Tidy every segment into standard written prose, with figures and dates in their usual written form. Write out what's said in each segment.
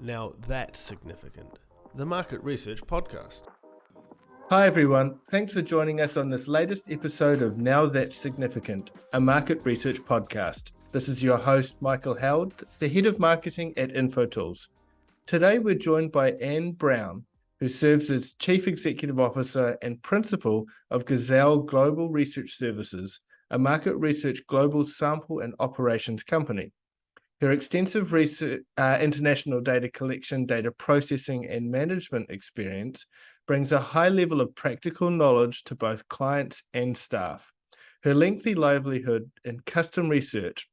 Now that's significant. The Market Research Podcast. Hi everyone, thanks for joining us on this latest episode of Now That's Significant, a market research podcast. This is your host, Michael Howard, the Head of Marketing at InfoTools. Today we're joined by Anne Brown, who serves as Chief Executive Officer and Principal of Gazelle Global Research Services, a market research global sample and operations company. Her extensive research, international data collection, data processing, and management experience brings a high level of practical knowledge to both clients and staff. Her lengthy livelihood in custom research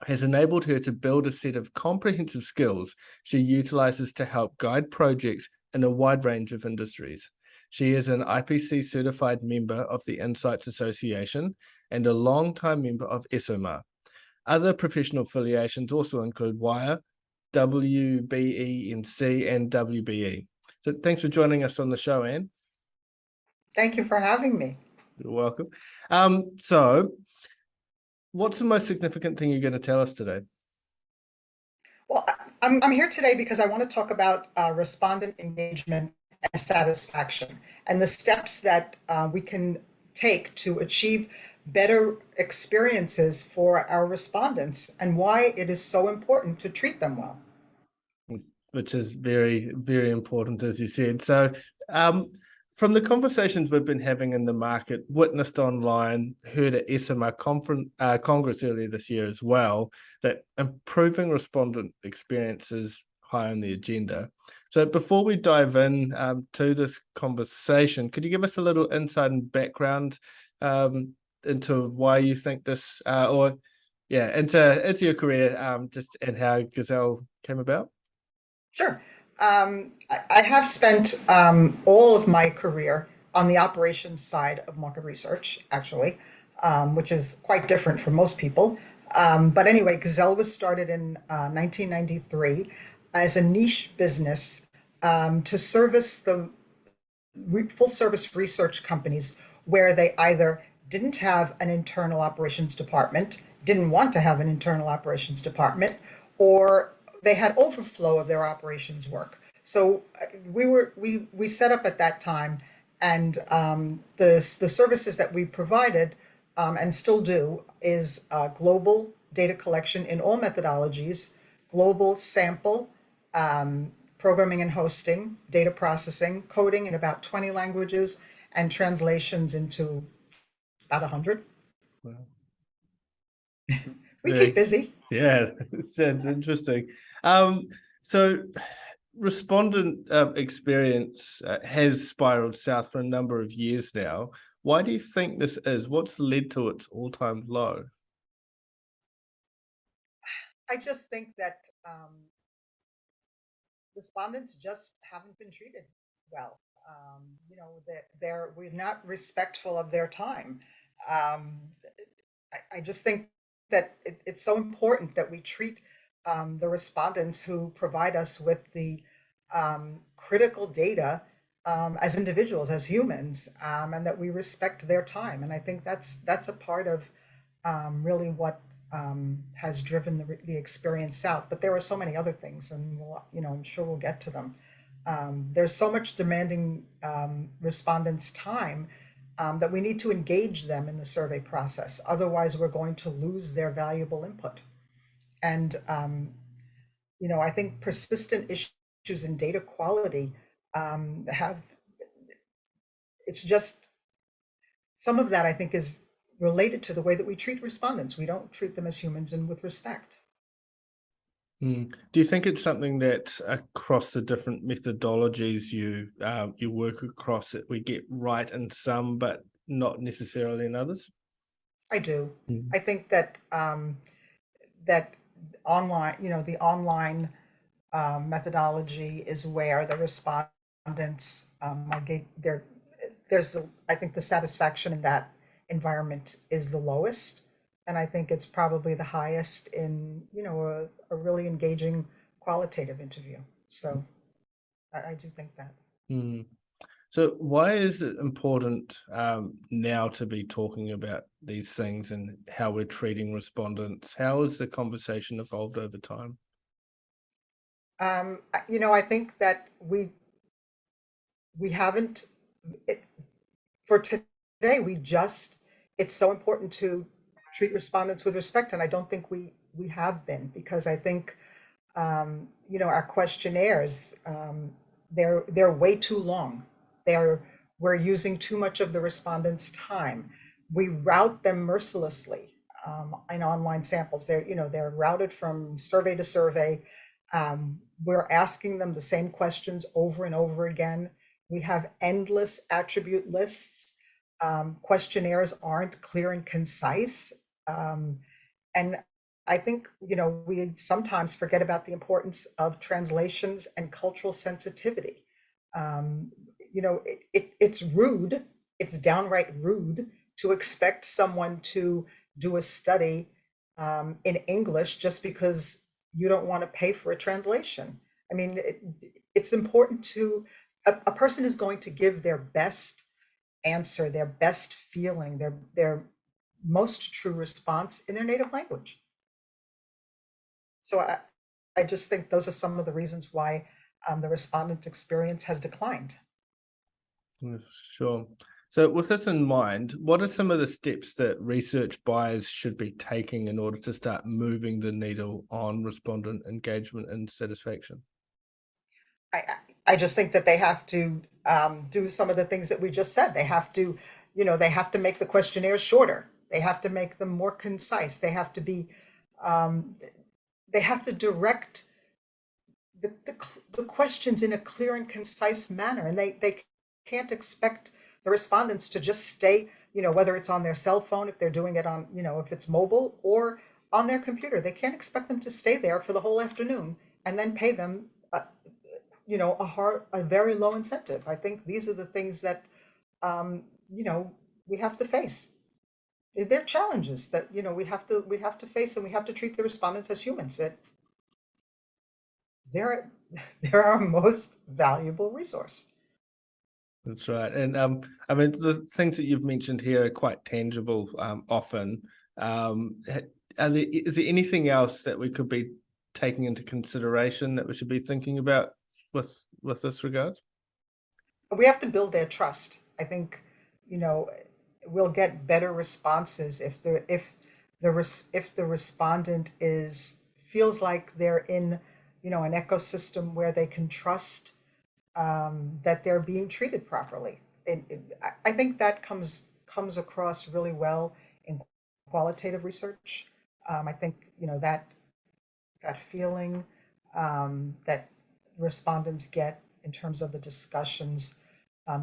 has enabled her to build a set of comprehensive skills she utilizes to help guide projects in a wide range of industries. She is an IPC certified member of the Insights Association and a longtime member of ESOMAR. Other professional affiliations also include WIRE, WBENC, and WBE. So thanks for joining us on the show, Anne. Thank you for having me. You're welcome. So what's the most significant thing you're going to tell us today? Well, I'm here today because I want to talk about respondent engagement and satisfaction and the steps that we can take to achieve better experiences for our respondents and why it is so important to treat them well. Which is very, very important, as you said. So from the conversations we've been having in the market, witnessed online, heard at ESOMAR Congress earlier this year as well, that improving respondent experience is high on the agenda. So before we dive in to this conversation, could you give us a little insight and background into why you think this, into your career, just and how Gazelle came about? Sure. I have spent all of my career on the operations side of market research, actually, which is quite different from most people. But anyway, Gazelle was started in 1993 as a niche business to service the full service research companies where they either didn't have an internal operations department, didn't want to have an internal operations department, or they had overflow of their operations work. So we set up at that time, and the services that we provided and still do is global data collection in all methodologies, global sample, programming and hosting, data processing, coding in about 20 languages, and translations into about 100. Wow. We keep busy. Yeah, it sounds interesting. So respondent experience has spiraled south for a number of years now. Why do you think this is? What's led to its all-time low? I just think that respondents just haven't been treated well. We're not respectful of their time. I just think that it's so important that we treat the respondents who provide us with the critical data as individuals, as humans, and that we respect their time. And I think that's a part of really what has driven the experience south. But there are so many other things, and I'm sure we'll get to them. There's so much demanding respondents' time that we need to engage them in the survey process. Otherwise, we're going to lose their valuable input. And, I think persistent issues in data quality it's just, some of that I think is related to the way that we treat respondents. We don't treat them as humans and with respect. Do you think it's something that across the different methodologies you work across that we get right in some, but not necessarily in others? I do. I think that that online, the online methodology is where the respondents I think the satisfaction in that environment is the lowest. And I think it's probably the highest in, a really engaging qualitative interview. So I do think that. So why is it important now to be talking about these things and how we're treating respondents? How has the conversation evolved over time? I think that we haven't it, for today. It's so important to treat respondents with respect, and I don't think we have been, because I think our questionnaires, they're way too long. They're We're using too much of the respondents' time. We route them mercilessly in online samples. They're routed from survey to survey. We're asking them the same questions over and over again. We have endless attribute lists. Questionnaires aren't clear and concise. And I think, we sometimes forget about the importance of translations and cultural sensitivity. Um, it's rude, it's downright rude to expect someone to do a study in English just because you don't want to pay for a translation. I mean, it's important a person is going to give their best answer, their best feeling, their most true response in their native language. So I just think those are some of the reasons why the respondent experience has declined. Yeah, sure. So with this in mind, what are some of the steps that research buyers should be taking in order to start moving the needle on respondent engagement and satisfaction? I, I just think that they have to do some of the things that we just said. They have to make the questionnaires shorter. They have to make them more concise. Um, they have to direct the questions in a clear and concise manner, and they can't expect the respondents to just stay, whether it's on their cell phone, if they're doing it on, if it's mobile, or on their computer. They can't expect them to stay there for the whole afternoon and then pay them a very low incentive. I think these are the things that um, you know we have to face. They're challenges that we have to face, and we have to treat the respondents as humans. That they're they're our most valuable resource. That's right. And I mean, the things that you've mentioned here are quite tangible often. Is there anything else that we could be taking into consideration that we should be thinking about with this regard? We have to build their trust. I think, you know, we'll get better responses if the respondent is feels like they're in, an ecosystem where they can trust that they're being treated properly. I think that comes across really well in qualitative research. I think, that feeling that respondents get in terms of the discussions,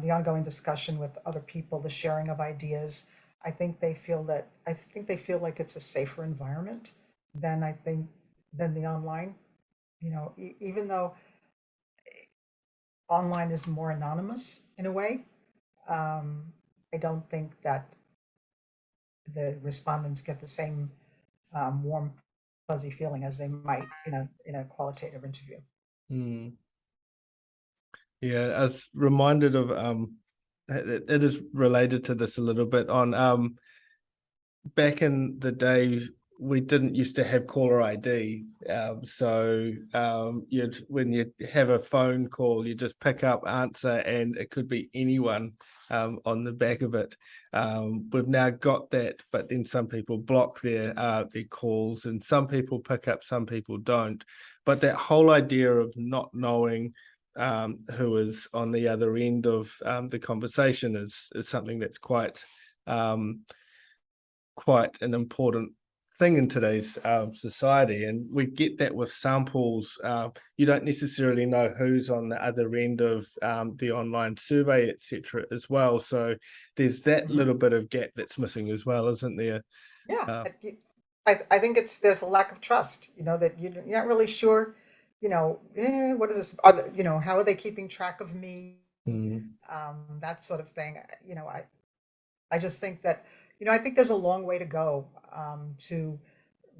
the ongoing discussion with other people, the sharing of ideas. I think they feel like it's a safer environment than I think than the online. Even though online is more anonymous in a way, I don't think that the respondents get the same warm, fuzzy feeling as they might in a qualitative interview. Hmm. Yeah, I was reminded of it is related to this a little bit on back in the day we didn't used to have caller ID. So you'd when you have a phone call, you just pick up, answer, and it could be anyone on the back of it. We've now got that, but then some people block their calls, and some people pick up, some people don't. But that whole idea of not knowing who is on the other end of the conversation is something that's quite an important thing in today's society, and we get that with samples. You don't necessarily know who's on the other end of the online survey, etc. as well. So there's that Mhm. little bit of gap that's missing as well, isn't there? Yeah, Uh, I think there's a lack of trust. That you're not really sure. What is this? How are they keeping track of me? mm, That sort of thing. I just think that, I think there's a long way to go to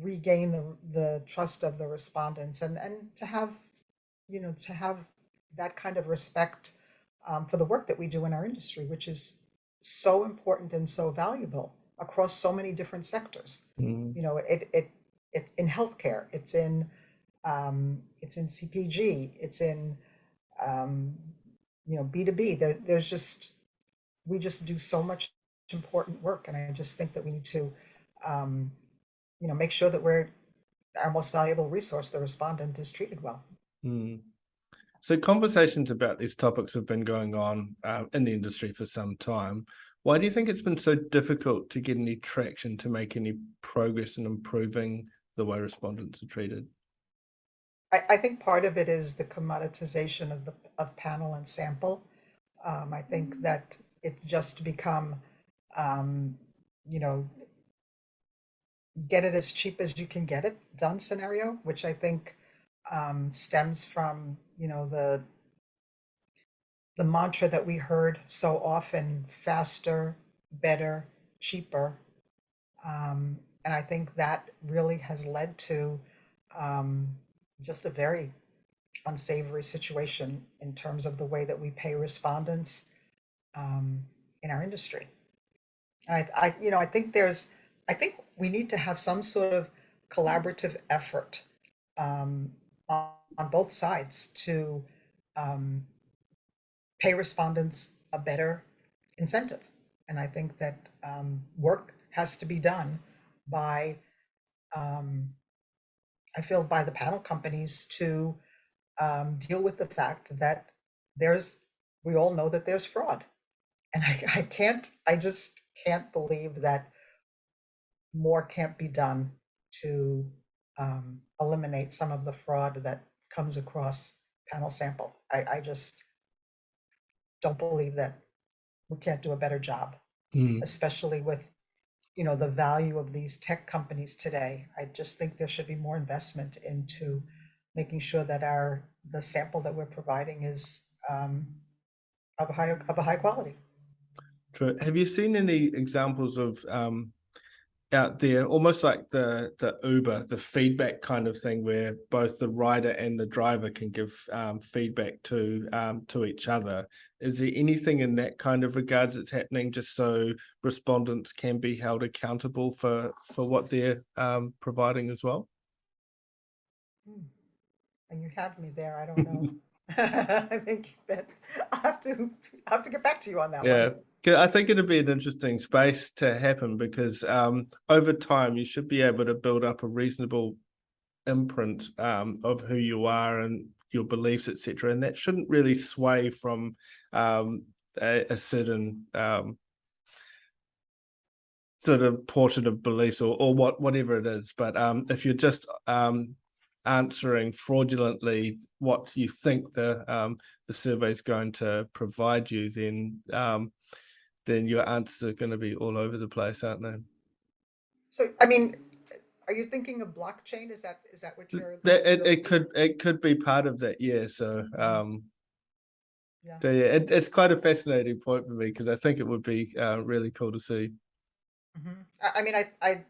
regain the trust of the respondents, and to have that kind of respect for the work that we do in our industry, which is so important and so valuable across so many different sectors. mm, It in healthcare, it's in It's in CPG. It's in B2B. There's just we just do so much important work, and I just think that we need to um, make sure that we're our most valuable resource, the respondent, is treated well. Mm. So conversations about these topics have been going on in the industry for some time. Why do you think it's been so difficult to get any traction, to make any progress in improving the way respondents are treated? I think part of it is the commoditization of panel and sample. I think that it's just become, um, you know, get it as cheap as you can get it done scenario, which I think stems from, the mantra that we heard so often: faster, better, cheaper. And I think that really has led to um, just a very unsavory situation in terms of the way that we pay respondents um, in our industry. And I think we need to have some sort of collaborative effort um, on both sides to um, pay respondents a better incentive. And I think that work has to be done by, um, I feel, by the panel companies to deal with the fact that there's, we all know that there's fraud. And I just can't believe that more can't be done to eliminate some of the fraud that comes across panel sample. I just don't believe that we can't do a better job, Mm. especially with the value of these tech companies today. I just think there should be more investment into making sure that the sample that we're providing is of a high quality. True. Have you seen any examples of out there, almost like the Uber, the feedback kind of thing, where both the rider and the driver can give feedback to each other? Is there anything in that kind of regards that's happening, just so respondents can be held accountable for what they're providing as well? And you have me there. I don't know. I think that I have to get back to you on that Yeah, one. 'cause I think it'd be an interesting space to happen, because over time you should be able to build up a reasonable imprint of who you are and your beliefs, etc., and that shouldn't really sway from a certain sort of portion of beliefs, or whatever it is. But if you're just answering fraudulently what you think the survey is going to provide you, then your answers are going to be all over the place, aren't they? So, I mean, are you thinking of blockchain? Is that what That it, you're it could be part of that, yeah. So yeah. so yeah, it's quite a fascinating point for me, because I think it would be really cool to see. I mean, I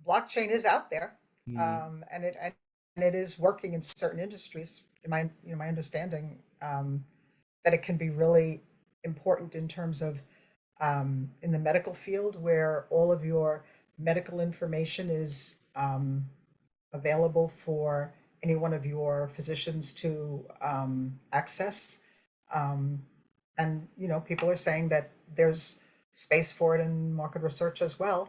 blockchain is out there, Mm. and it is working in certain industries. My understanding that it can be really important in terms of in the medical field, where all of your medical information is available for any one of your physicians to access. Um, and people are saying that there's space for it in market research as well,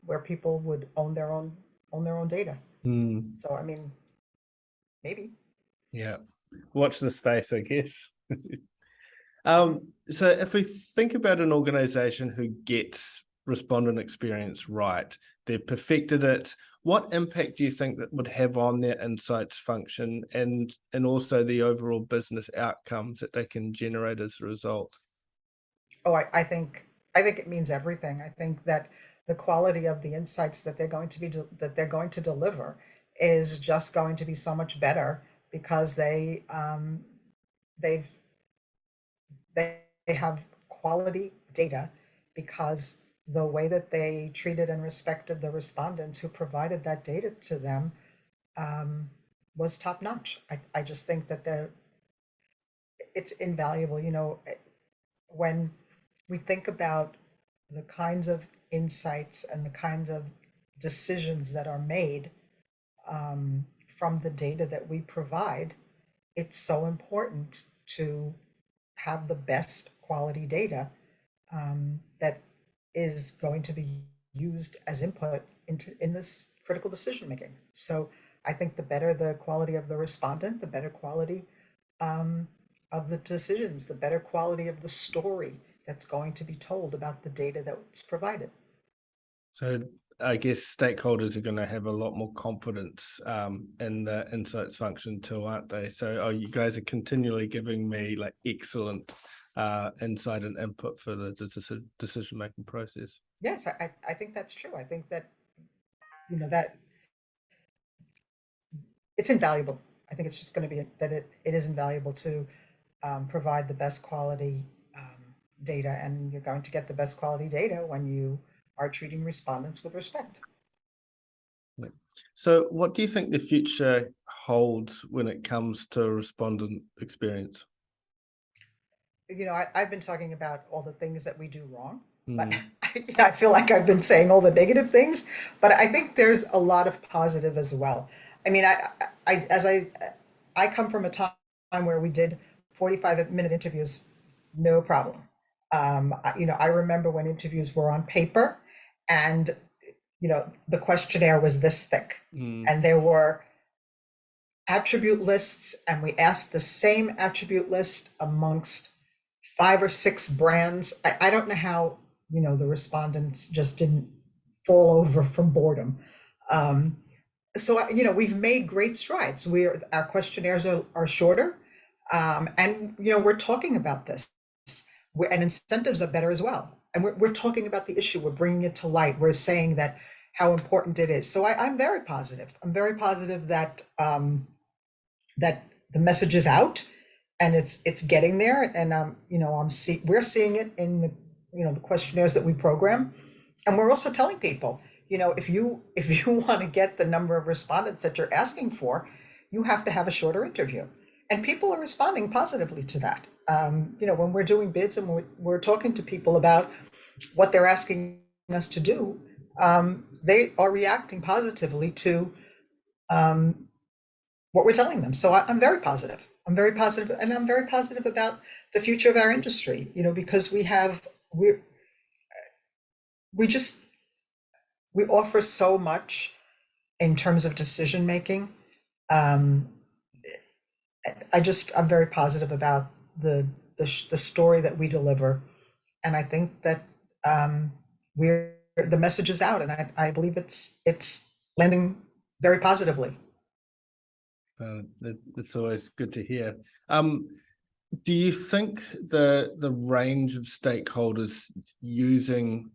where people would own their own data. Mm. So I mean, maybe. Yeah, watch the space, I guess. Mm-hmm. So if we think about an organization who gets respondent experience right, they've perfected it, what impact do you think that would have on their insights function, and also the overall business outcomes that they can generate as a result? Oh, I think it means everything. I think that the quality of the insights that they're going to deliver is just going to be so much better because they've they have quality data, because the way that they treated and respected the respondents who provided that data to them um, was top notch. I just think that it's invaluable. When we think about the kinds of insights and the kinds of decisions that are made from the data that we provide, it's so important to have the best quality data that is going to be used as input in this critical decision making. So I think the better the quality of the respondent, the better quality of the decisions, the better quality of the story that's going to be told about the data that's provided. So I guess stakeholders are going to have a lot more confidence in the insights function too, aren't they? So you guys are continually giving me like excellent insight and input for the decision-making process. Yes, I think that's true. I think that, that it's invaluable. I think it's just going to be that it is invaluable to provide the best quality data, and you're going to get the best quality data when you are treating respondents with respect. So what do you think the future holds when it comes to respondent experience? I've been talking about all the things that we do wrong, but Mm. I feel like I've been saying all the negative things, but I think there's a lot of positive as well. I mean, I come from a time where we did 45-minute interviews, no problem. I remember when interviews were on paper, and the questionnaire was this thick, and there were attribute lists, and we asked the same attribute list amongst 5 or 6 brands. I don't know how the respondents just didn't fall over from boredom. So we've made great strides. Our questionnaires are shorter, and we're talking about this, and incentives are better as well. And we're talking about the issue. We're bringing it to light. We're saying that how important it is. So I'm very positive. I'm very positive that that the message is out, and it's getting there. And we're seeing it in the questionnaires that we program, and we're also telling people, if you want to get the number of respondents that you're asking for, you have to have a shorter interview. And people are responding positively to that. When we're doing bids and we're talking to people about what they're asking us to do, they are reacting positively to what we're telling them. So I'm very positive. I'm very positive, and I'm very positive about the future of our industry. Because we offer so much in terms of decision making. I'm very positive about the story that we deliver, and I think that the message is out, and I believe it's landing very positively. That's always good to hear. Do you think the range of stakeholders using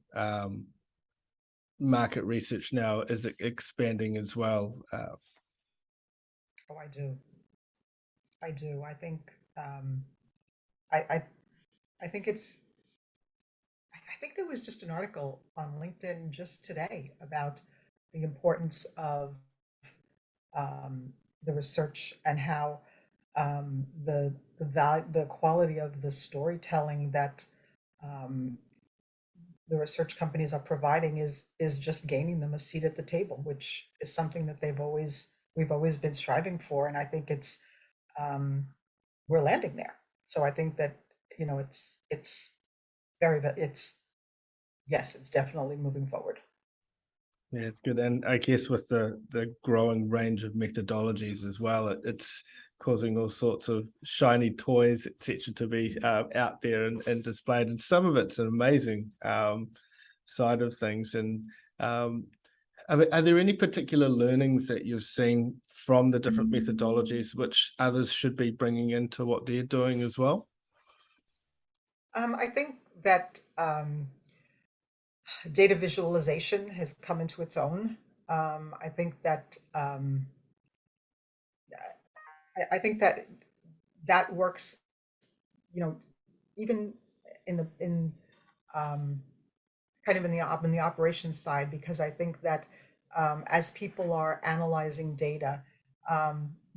market research now is expanding as well? Oh, I do. I think I think I think there was just an article on LinkedIn just today about the importance of the research, and how the quality of the storytelling that the research companies are providing is just gaining them a seat at the table, which is something that we've always been striving for, and I think we're landing there. So I think that it's yes, it's definitely moving forward. Yeah, it's good. And I guess with the growing range of methodologies as well, it's causing all sorts of shiny toys, etc., to be out there and displayed. And some of it's an amazing side of things. And are there any particular learnings that you've seen from the different methodologies which others should be bringing into what they're doing as well? I think that data visualization has come into its own. I think that I think that works, even in kind of in the operations side, because I think that as people are analyzing data,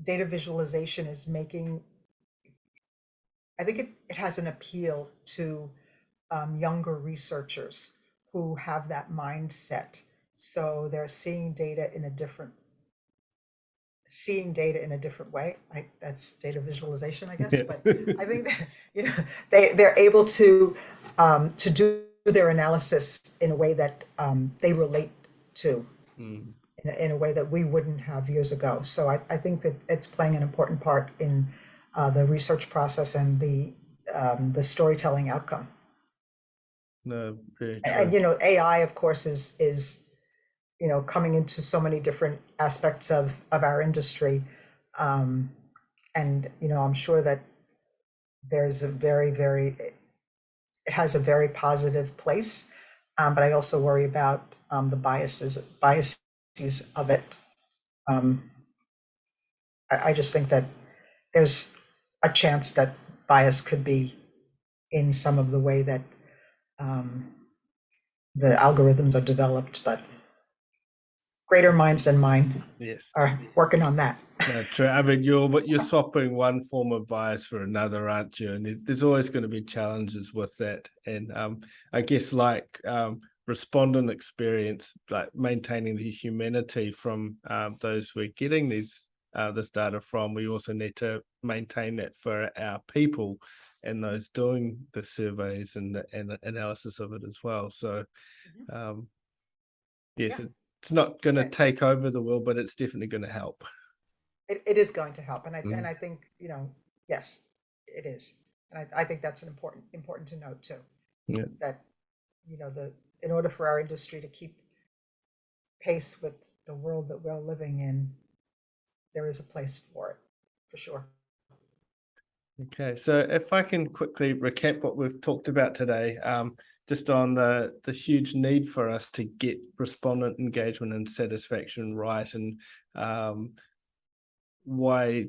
data visualization is making. I think it has an appeal to younger researchers who have that mindset. So they're seeing data in a different seeing data in a different way. That's data visualization, I guess. Yeah. But I think that they're able to do their analysis in a way that they relate to, Mm. in a way that we wouldn't have years ago. So I think that it's playing an important part in the research process and the storytelling outcome. No, very And true. AI, of course, is coming into so many different aspects of our industry, um, and I'm sure that there's a very it has a very positive place, but I also worry about the biases of it. Um, I just think that there's a chance that bias could be in some of the way that um, the algorithms are developed, but greater minds than mine Yes. are working on that. No, true. I mean, you're swapping one form of bias for another, aren't you? And there's always going to be challenges with that. And I guess like respondent experience, like maintaining the humanity from those we're getting this data from, we also need to maintain that for our people and those doing the surveys and the analysis of it as well. So um, yes, Yeah. it's not going to take over the world, but it's definitely going to help. It is going to help, and Mm. I think yes, it is, and I think that's an important to note too. Yeah. That the in order for our industry to keep pace with the world that we're living in, there is a place for it, for sure. Okay, so if I can quickly recap what we've talked about today, just on the huge need for us to get respondent engagement and satisfaction right, and why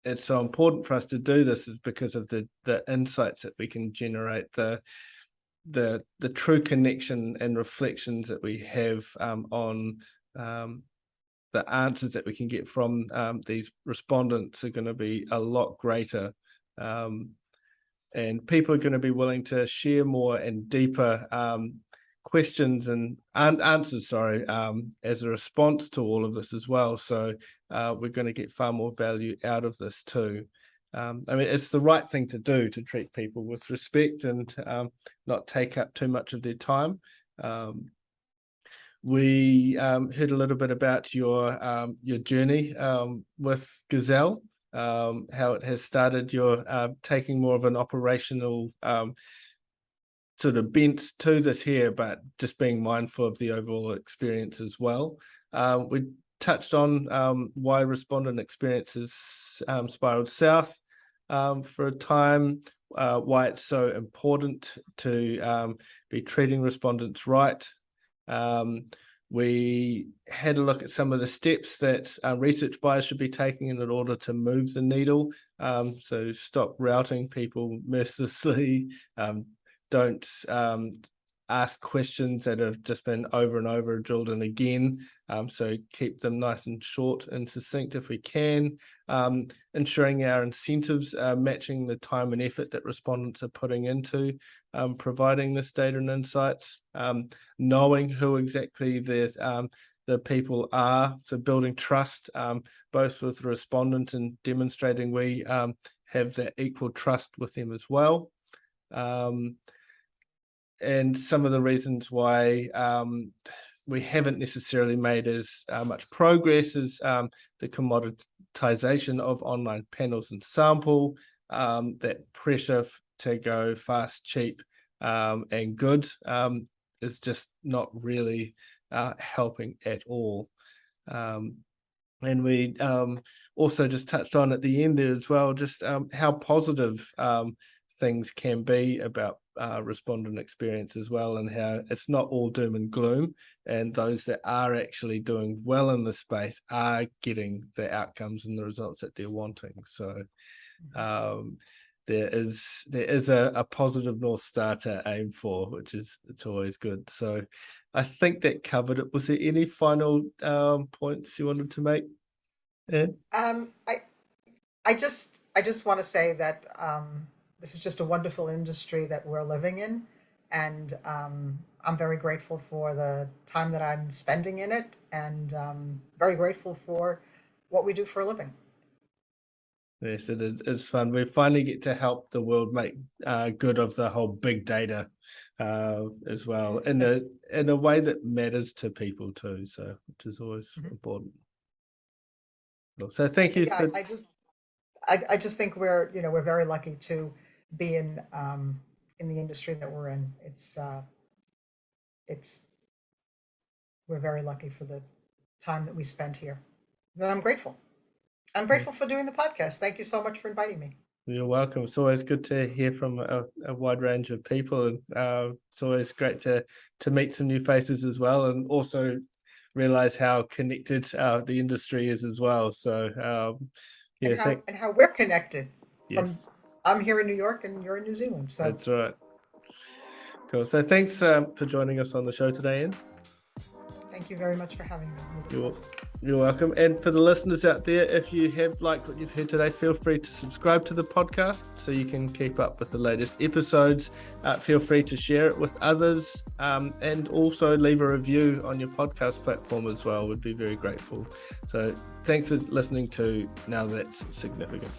it's so important for us to do this is because of the insights that we can generate, the true connection and reflections that we have on the answers that we can get from these respondents are going to be a lot greater. And people are going to be willing to share more and deeper questions and answers, sorry, as a response to all of this as well. So we're going to get far more value out of this too. I mean, it's the right thing to do to treat people with respect and not take up too much of their time. We heard a little bit about your journey with Gazelle, how it has started your taking more of an operational sort of bent to this here, but just being mindful of the overall experience as well. We touched on why respondent experiences spiraled south for a time, why it's so important to be treating respondents right. We had a look at some of the steps that research buyers should be taking in order to move the needle. So stop routing people mercilessly. Don't ask questions that have just been over and over drilled in again. So keep them nice and short and succinct if we can. Ensuring our incentives are matching the time and effort that respondents are putting into providing this data and insights. Knowing who exactly the people are, so building trust both with the respondent and demonstrating we have that equal trust with them as well. And some of the reasons why we haven't necessarily made as much progress is the commoditization of online panels and sample, that pressure to go fast, cheap, and good is just not really helping at all. And we also just touched on at the end there as well, just how positive things can be about respondent experience as well, and how it's not all doom and gloom, and those that are actually doing well in the space are getting the outcomes and the results that they're wanting. So there is a positive North Star to aim for, which is it's always good. So I think that covered it. Was there any final points you wanted to make? Yeah. I just want to say that this is just a wonderful industry that we're living in, and I'm very grateful for the time that I'm spending in it, and very grateful for what we do for a living. Yes, it's fun. We finally get to help the world make good of the whole big data as well, in a way that matters to people too. So, which is always important. So, thank you. Yeah, I just think we're very lucky to be in the industry that we're in. It's we're very lucky for the time that we spent here. And I'm grateful. I'm grateful for doing the podcast. Thank you so much for inviting me. You're welcome. It's always good to hear from a wide range of people, and it's always great to meet some new faces as well, and also realize how connected the industry is as well. So, And how we're connected. Yes. I'm here in New York and you're in New Zealand. So That's right. Cool. So thanks for joining us on the show today, Ian. thank you very much for having me. You're welcome. And for the listeners out there, if you have liked what you've heard today, feel free to subscribe to the podcast so you can keep up with the latest episodes. Feel free to share it with others, and also leave a review on your podcast platform as well. We'd be very grateful. So thanks for listening to Now That's Significant.